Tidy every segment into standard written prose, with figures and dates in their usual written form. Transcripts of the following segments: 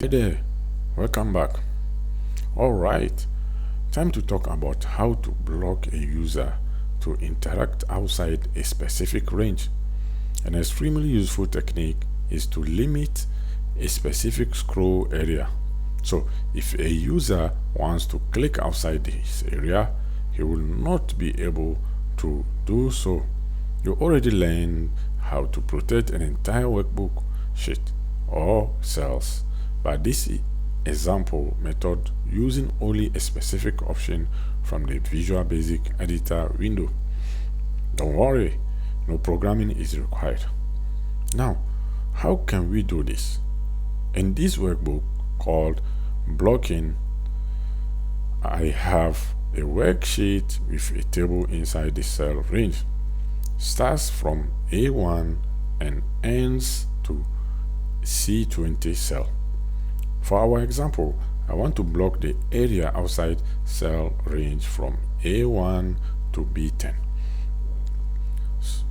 Hey there, welcome back. Alright, time to talk about how to block a user to interact outside a specific range. An extremely useful technique is to limit a specific scroll area. So, if a user wants to click outside this area, he will not be able to do so. You already learned how to protect an entire workbook, sheet, or cells by this example method using only a specific option from the Visual Basic Editor window. Don't worry, no programming is required. Now, how can we do this? In this workbook called Blocking, I have a worksheet with a table inside the cell range. Starts from A1 and ends to C20 cell. For our example, I want to block the area outside cell range from A1 to B10.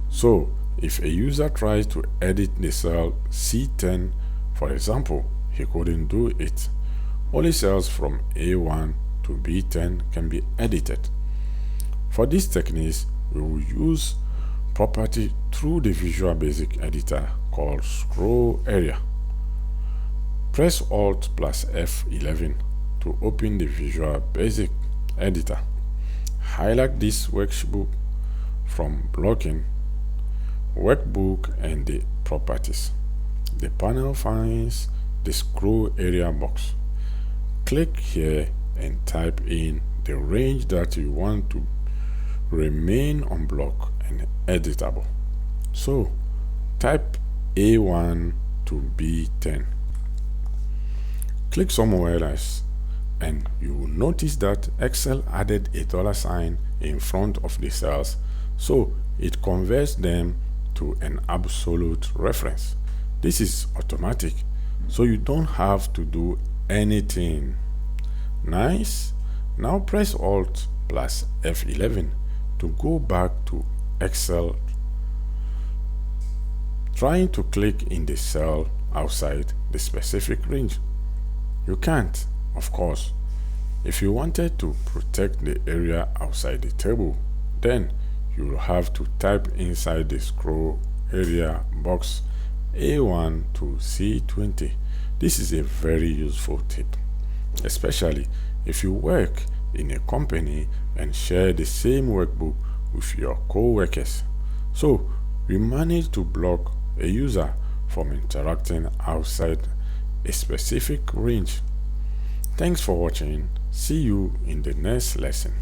So, if a user tries to edit the cell C10, for example, he couldn't do it. Only cells from A1 to B10 can be edited. For this technique, we will use property through the Visual Basic Editor called Scroll Area. Press Alt plus F11 to open the Visual Basic Editor. Highlight this workbook from Blocking, Workbook, and the Properties. The panel finds the Scroll Area box. Click here and type in the range that you want to remain unblocked and editable. So, type A1 to B10. Click somewhere else and you will notice that Excel added a $sign in front of the cells, so it converts them to an absolute reference. This is automatic, so you don't have to do anything. Nice. Now press Alt plus F11 to go back to Excel. Trying to click in the cell outside the specific range. You can't, of course. If you wanted to protect the area outside the table, then you will have to type inside the scroll area box A1 to C20. This is a very useful tip, especially if you work in a company and share the same workbook with your co-workers. So, we manage to block a user from interacting outside a specific range. Thanks for watching. See you in the next lesson.